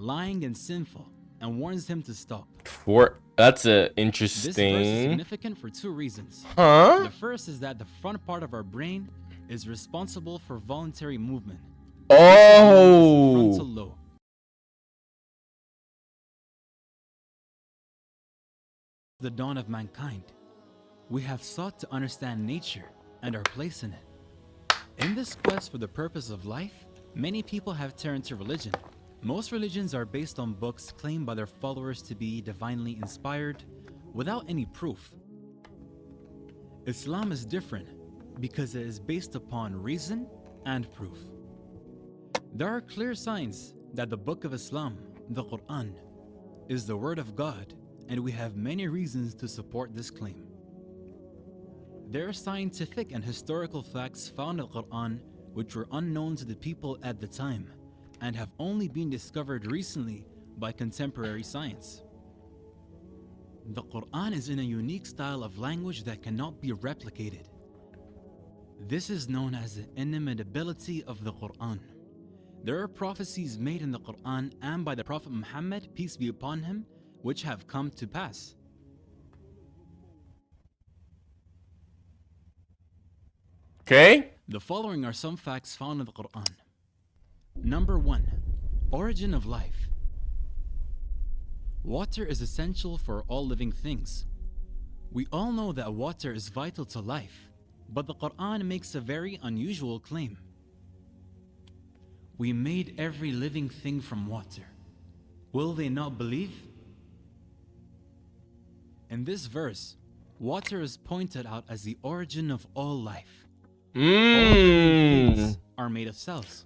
lying and sinful, and warns him to stop. That's a This verse is interesting. significant for two reasons. Huh? The first is that the front part of our brain is responsible for voluntary movement. The frontal Oh. lobe. The dawn of mankind. We have sought to understand nature and our place in it. In this quest for the purpose of life, many people have turned to religion. Most religions are based on books claimed by their followers to be divinely inspired, without any proof. Islam is different because it is based upon reason and proof. There are clear signs that the Book of Islam, the Quran, is the Word of God, and we have many reasons to support this claim. There are scientific and historical facts found in the Quran which were unknown to the people at the time and have only been discovered recently by contemporary science. The Quran is in a unique style of language that cannot be replicated. This is known as the inimitability of the Quran. There are prophecies made in the Quran and by the Prophet Muhammad, peace be upon him, which have come to pass. Okay. The following are some facts found in the Quran. Number 1. Origin of life. Water is essential for all living things. We all know that water is vital to life, but the Quran makes a very unusual claim. We made every living thing from water. Will they not believe? In this verse, water is pointed out as the origin of all life. All living things are made of cells.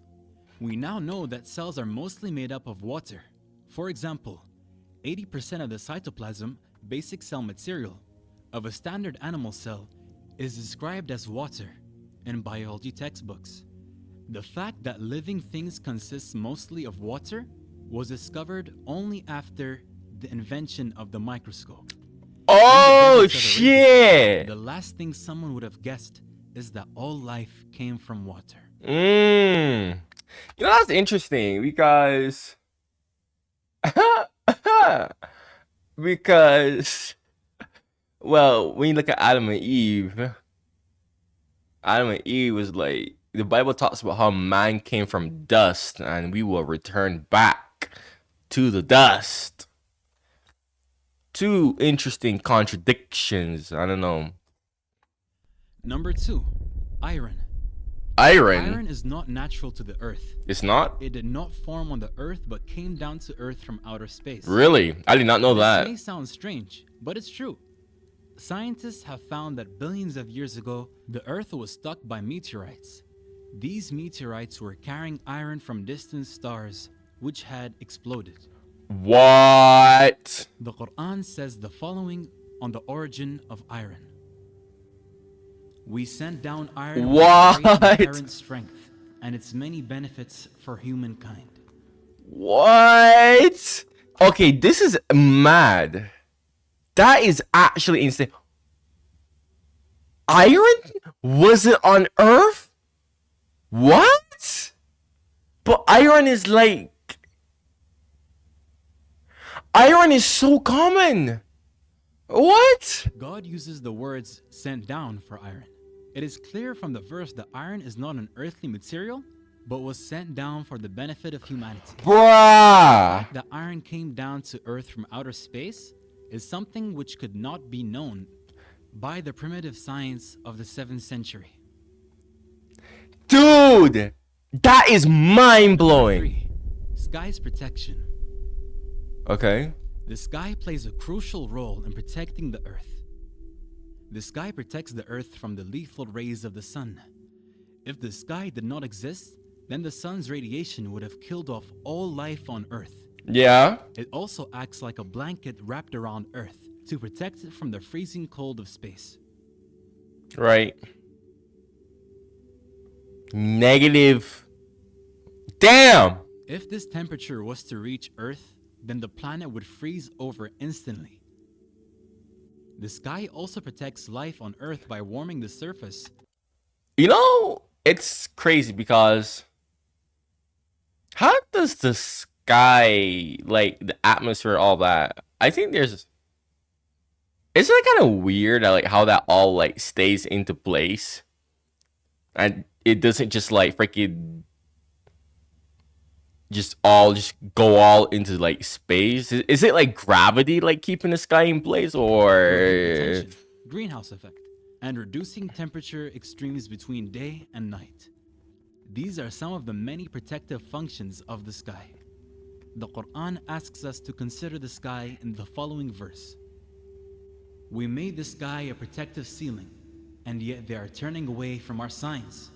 We now know that cells are mostly made up of water. For example, 80% of the cytoplasm, basic cell material, of a standard animal cell is described as water in biology textbooks. The fact that living things consist mostly of water was discovered only after the invention of the microscope. Oh shit! The last thing someone would have guessed is that all life came from water. You know, that's interesting because because well, when you look at Adam and Eve was like, the Bible talks about how man came from dust and we will return back to the dust. Two interesting contradictions. I don't know. Number 2, iron. Iron. Iron is not natural to the earth. It's not? It did not form on the earth but came down to earth from outer space. Really? I did not know that. This may sound strange, but it's true. Scientists have found that billions of years ago, the earth was struck by meteorites. These meteorites were carrying iron from distant stars, which had exploded. What? The Quran says the following on the origin of iron. We sent down iron with great inherent strength and its many benefits for humankind. What? Okay, this is mad. That is actually insane. Iron? Was it on Earth? What? But iron is like... Iron is so common. What? God uses the words sent down for iron. It is clear from the verse that iron is not an earthly material, but was sent down for the benefit of humanity. Bruh. The fact that iron came down to earth from outer space is something which could not be known by the primitive science of the 7th century. Dude, that is mind-blowing. 3. Sky's protection. Okay. The sky plays a crucial role in protecting the earth. The sky protects the earth from the lethal rays of the sun. If the sky did not exist, then the sun's radiation would have killed off all life on earth. Yeah. It also acts like a blanket wrapped around earth to protect it from the freezing cold of space. Right. Negative. Damn. If this temperature was to reach earth, then the planet would freeze over instantly. The sky also protects life on earth by warming the surface. You know, it's crazy because how does the sky, like the atmosphere, all that. I think there's. Isn't it kind of weird, like how that all like stays into place, and it doesn't just like freaking just go all into like space? Is it like gravity like keeping the sky in place, or Attention, greenhouse effect, and reducing temperature extremes between day and night. These are some of the many protective functions of the sky. The Quran asks us to consider the sky in the following verse. We made the sky a protective ceiling, and yet they are turning away from our signs.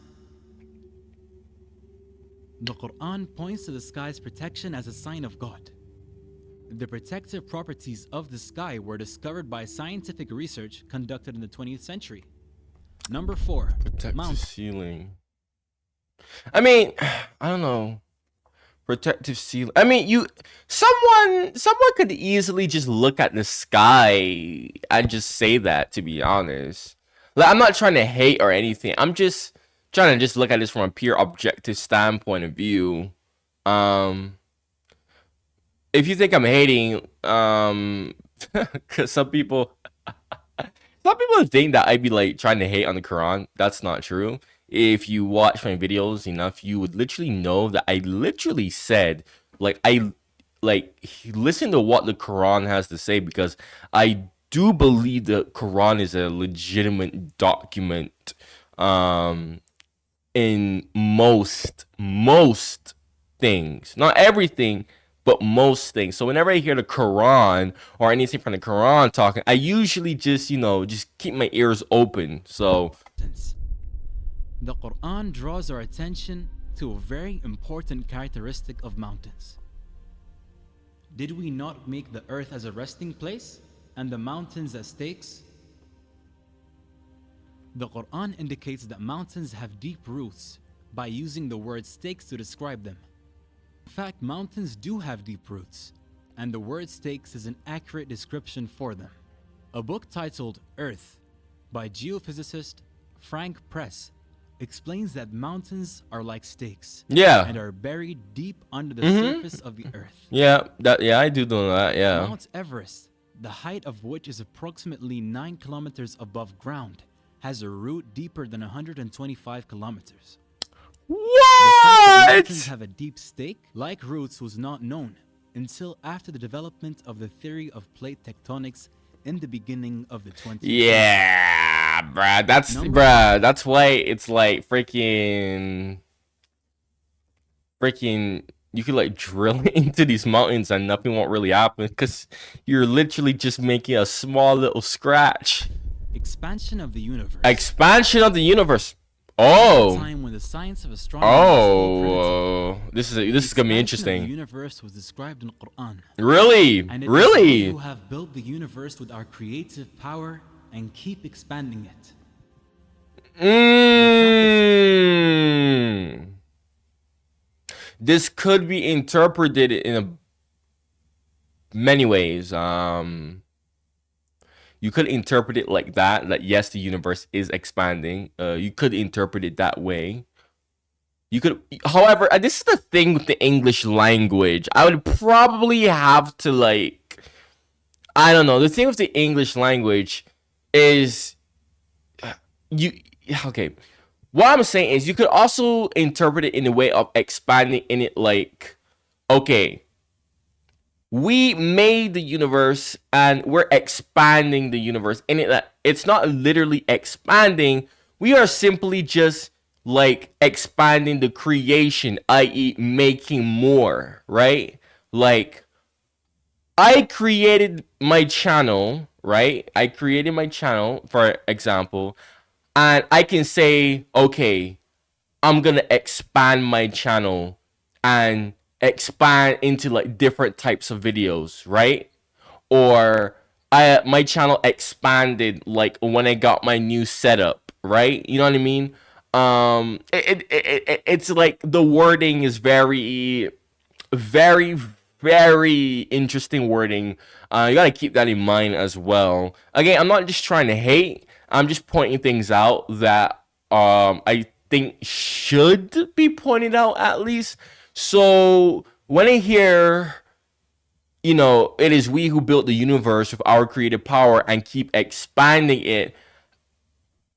The Quran points to the sky's protection as a sign of God. The protective properties of the sky were discovered by scientific research conducted in the 20th century. Number 4. protect the Mountains. ceiling? I mean, I don't know. Protective ceiling. I mean, someone could easily just look at the sky and just say that, to be honest. Like, I'm not trying to hate or anything. I'm just trying to just look at this from a pure objective standpoint of view. If you think I'm hating, cause some people think that I'd be like trying to hate on the Quran. That's not true. If you watch my videos enough, you would literally know that I literally said, listen to what the Quran has to say, because I do believe the Quran is a legitimate document in most things. Not everything, but most things. So whenever I hear the Quran or anything from the Quran talking, I usually just keep my ears open. So the Quran draws our attention to a very important characteristic of mountains. Did we not make the earth as a resting place and the mountains as stakes? The Quran indicates that mountains have deep roots by using the word stakes to describe them. In fact, mountains do have deep roots, and the word stakes is an accurate description for them. A book titled Earth by geophysicist Frank Press explains that mountains are like stakes, and are buried deep under the surface of the earth. I do know that. Mount Everest, the height of which is approximately 9 kilometers above ground, has a root deeper than 125 kilometers. The fact that mountains have a deep stake, like roots, was not known until after the development of the theory of plate tectonics in the beginning of the 20th century. Yeah, bruh. That's why it's like freaking. You could like drill into these mountains and nothing won't really happen, because you're literally just making a small little scratch. Expansion of the universe. Oh. Time when the science of astronomy this is gonna be interesting. The universe was described in the Quran. Really? And it Really? is we who have built the universe with our creative power and keep expanding it. This could be interpreted in many ways. You could interpret it like that yes, the universe is expanding. You could interpret it that way. You could, however, this is the thing with the English language. I would probably have to I don't know. The thing with the English language is okay. What I'm saying is you could also interpret it in a way of expanding in it, like, okay, we made the universe and we're expanding the universe in it. That it's not literally expanding. We are simply just like expanding the creation, i.e. making more, right? Like, I created my channel, right? I created my channel, for example, and I can say, okay, I'm gonna expand my channel and expand into like different types of videos, right? Or my channel expanded like when I got my new setup, right? You know what I mean? It's like the wording is very, very, very interesting wording. You gotta keep that in mind as well. Again, I'm not just trying to hate. I'm just pointing things out that I think should be pointed out at least. So when I hear, it is we who built the universe with our creative power and keep expanding it,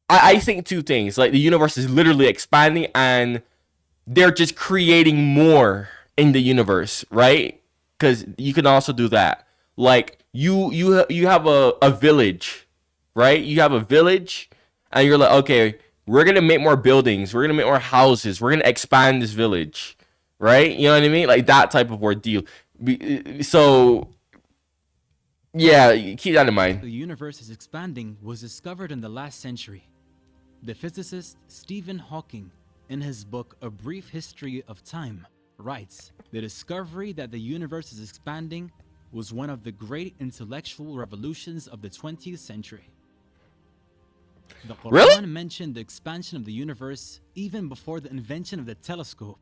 I think two things. Like, the universe is literally expanding and they're just creating more in the universe, right? Because you can also do that. Like, you have a village, right? You have a village and you're like, okay, we're gonna make more buildings, we're gonna make more houses, we're gonna expand this village, right? You know what I mean? Like that type of ordeal. So yeah, keep that in mind. The universe is expanding was discovered in the last century. The physicist Stephen Hawking, in his book A Brief History of Time, writes, the discovery that the universe is expanding was one of the great intellectual revolutions of the 20th century. The Quran Really? mentioned the expansion of the universe even before the invention of the telescope.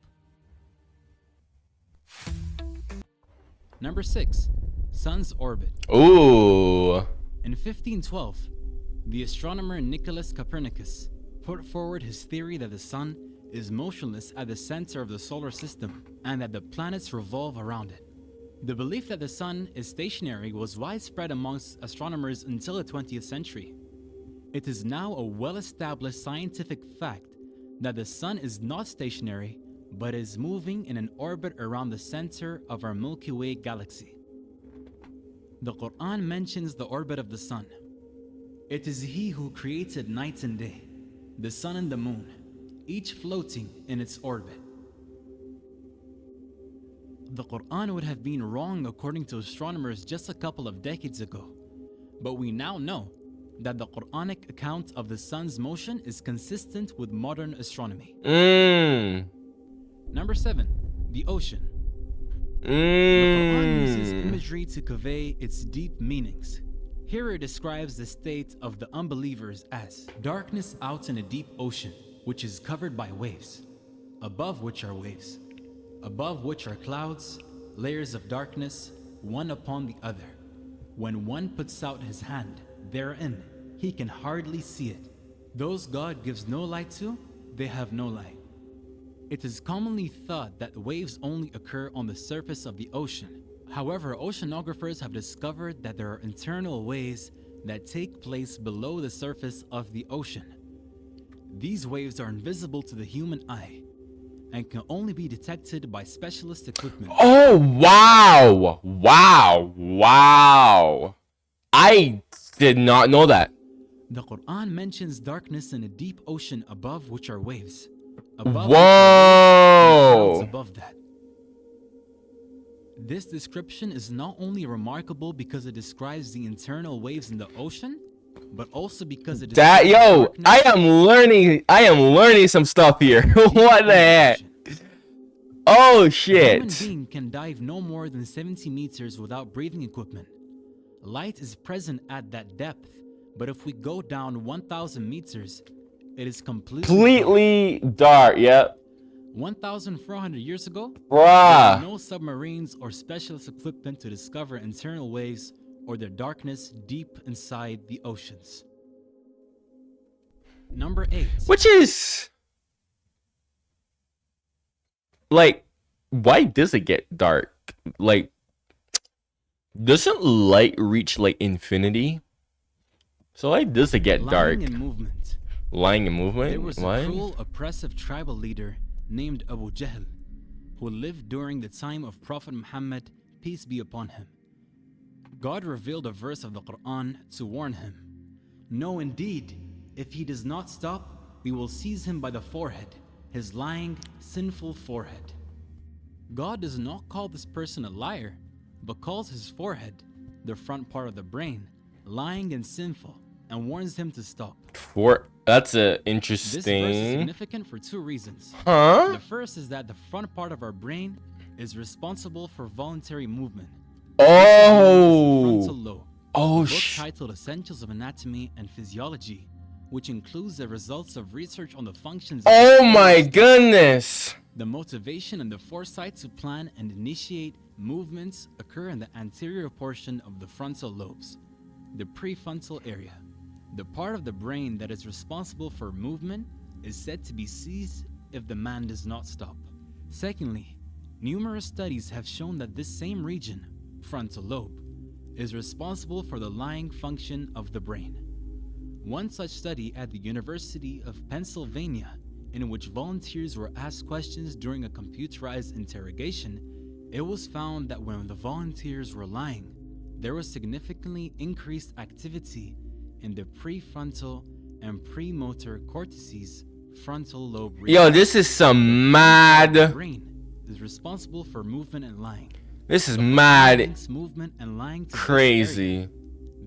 Number 6. Sun's orbit. Ooh. In 1512, the astronomer Nicholas Copernicus put forward his theory that the sun is motionless at the center of the solar system and that the planets revolve around it. The belief that the sun is stationary was widespread amongst astronomers until the 20th century. It is now a well-established scientific fact that the sun is not stationary but is moving in an orbit around the center of our Milky Way galaxy. The Quran mentions the orbit of the sun. It is He who created night and day, the sun and the moon, each floating in its orbit. The Quran would have been wrong according to astronomers just a couple of decades ago, but we now know that the Quranic account of the sun's motion is consistent with modern astronomy. Number 7. The ocean. The Quran uses imagery to convey its deep meanings. Here it describes the state of the unbelievers as darkness out in a deep ocean, which is covered by waves, above which are waves, above which are clouds, layers of darkness, one upon the other. When one puts out his hand therein, he can hardly see it. Those God gives no light to, they have no light. It is commonly thought that waves only occur on the surface of the ocean. However, oceanographers have discovered that there are internal waves that take place below the surface of the ocean. These waves are invisible to the human eye and can only be detected by specialist equipment. Oh, wow. Wow. I did not know that. The Quran mentions darkness in a deep ocean above which are waves. Above Whoa. which are waves and clouds above that. This description is not only remarkable because it describes the internal waves in the ocean, but also because it describes I am learning some stuff here. What the heck? Oh shit. A human being can dive no more than 70 meters without breathing equipment. Light is present at that depth, but if we go down 1,000 meters, it is completely dark. Yep. 1,400 years ago, Bruh. there were no submarines or specialist equipment to discover internal waves or their darkness deep inside the oceans. Number 8. Which is like, why does it get dark? Like, doesn't light reach like infinity? So why does it get dark? Lying in movement. Lying in movement? There was Why? a cruel, oppressive tribal leader named Abu Jahl, who lived during the time of Prophet Muhammad, peace be upon him. God revealed a verse of the Quran to warn him. No, indeed, if he does not stop, we will seize him by the forehead, his lying, sinful forehead. God does not call this person a liar, but calls his forehead, the front part of the brain, lying and sinful, and warns him to stop. That's a This verse is interesting. significant for two reasons. Huh? The first is that the front part of our brain is responsible for voluntary movement. Oh. Frontal lobe. Oh A book sh. titled Essentials of Anatomy and Physiology, which includes the results of research on the functions of Oh the my nervous system, goodness. the motivation and the foresight to plan and initiate movements occur in the anterior portion of the frontal lobes, the prefrontal area. The part of the brain that is responsible for movement is said to be seized if the man does not stop. Secondly, Numerous studies have shown that this same region, frontal lobe, is responsible for the lying function of the brain. One such study at the University of Pennsylvania, in which volunteers were asked questions during a computerized interrogation, it was found that when the volunteers were lying, there was significantly increased activity in the prefrontal and premotor cortices frontal lobe region. Yo, this is some mad. The brain is responsible for movement and lying. This is The brain mad links movement and lying to this area. crazy.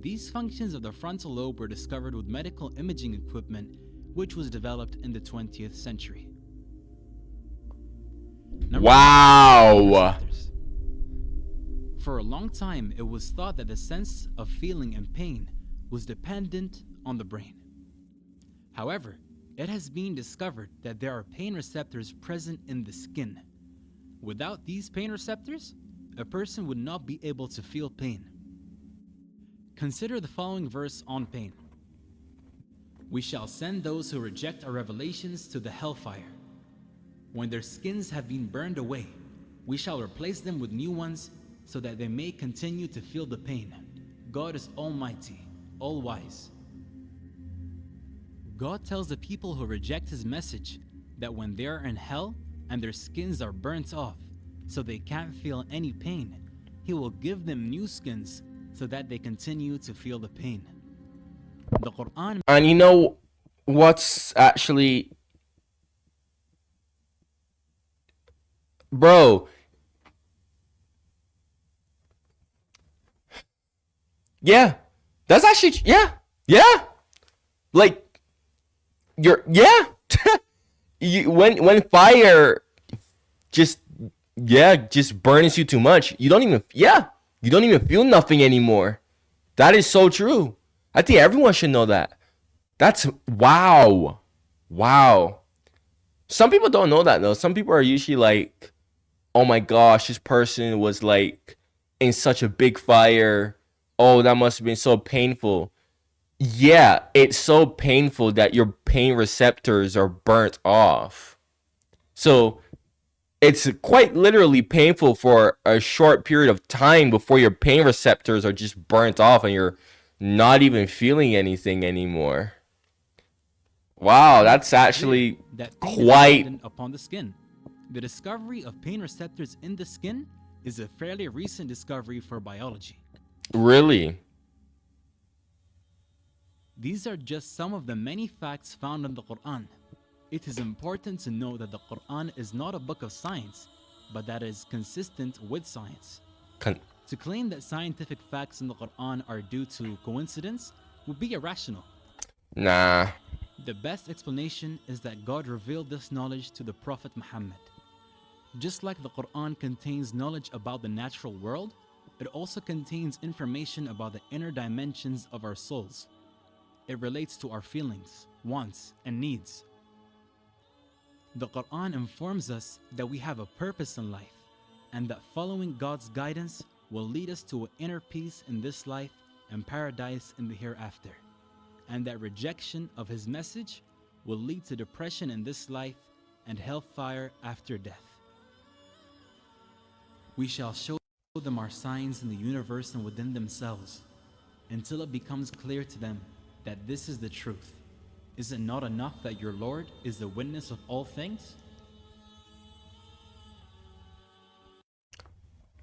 These functions of the frontal lobe were discovered with medical imaging equipment, which was developed in the 20th century. Number Wow. one, for a long time, it was thought that the sense of feeling and pain was dependent on the brain. However, it has been discovered that there are pain receptors present in the skin. Without these pain receptors, a person would not be able to feel pain. Consider the following verse on pain. We shall send those who reject our revelations to the hellfire. When their skins have been burned away, we shall replace them with new ones so that they may continue to feel the pain. God is almighty, all-wise. God tells the people who reject his message that when they are in hell and their skins are burnt off so they can't feel any pain, he will give them new skins so that they continue to feel the pain. The Quran. And you know what's actually, bro, yeah, that's actually, yeah, like, yeah, when fire just burns you too much, you don't even feel nothing anymore. That is so true. I think everyone should know that. That's wow. Some people don't know that though. Some people are usually like, oh my gosh, this person was like in such a big fire. Oh, that must have been so painful. Yeah, it's so painful that your pain receptors are burnt off. So it's quite literally painful for a short period of time before your pain receptors are just burnt off and you're not even feeling anything anymore. Wow, that's actually That pain is quite dependent upon the skin. The discovery of pain receptors in the skin is a fairly recent discovery for biology. really. These are just some of the many facts found in the Quran. It is important to know that the Quran is not a book of science, but that it is consistent with science. To claim that scientific facts in the Quran are due to coincidence would be irrational. Nah. The best explanation is that God revealed this knowledge to the Prophet Muhammad. Just like the Quran contains knowledge about the natural world, it also contains information about the inner dimensions of our souls. It relates to our feelings, wants, and needs. The Quran informs us that we have a purpose in life and that following God's guidance will lead us to an inner peace in this life and paradise in the hereafter, and that rejection of His message will lead to depression in this life and hellfire after death. We shall show them our signs in the universe and within themselves, until it becomes clear to them that this is the truth. Is it not enough that your Lord is the witness of all things?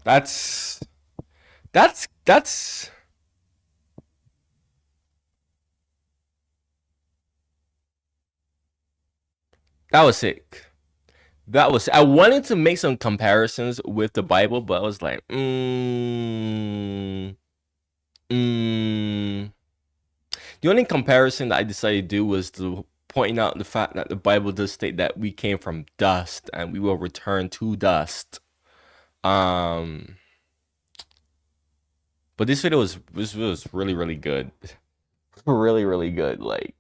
That's that was sick. I wanted to make some comparisons with the Bible, but I was like, The only comparison that I decided to do was to point out the fact that the Bible does state that we came from dust and we will return to dust. But this video was really, really good. Really, really good. Like,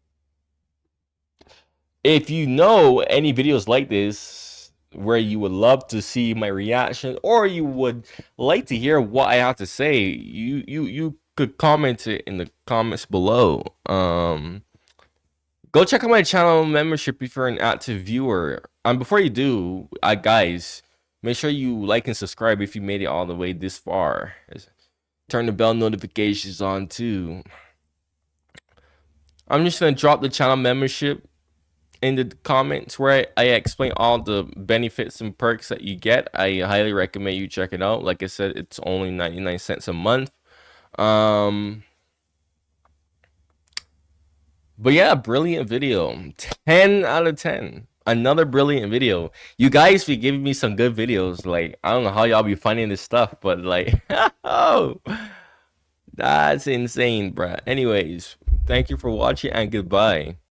if you know any videos like this where you would love to see my reaction or you would like to hear what I have to say, you could comment it in the comments below. Go check out my channel membership if you're an active viewer. Before you do, guys, Make sure you like and subscribe if you made it all the way this far. Turn the bell notifications on too. I'm just gonna drop the channel membership in the comments where I explain all the benefits and perks that you get. I highly recommend you check it out. Like I said, it's only 99 cents a month. But yeah, brilliant video. 10 out of 10. Another brilliant video. You guys be giving me some good videos. Like, I don't know how y'all be finding this stuff, but like, oh, that's insane, bruh. Anyways, thank you for watching and goodbye.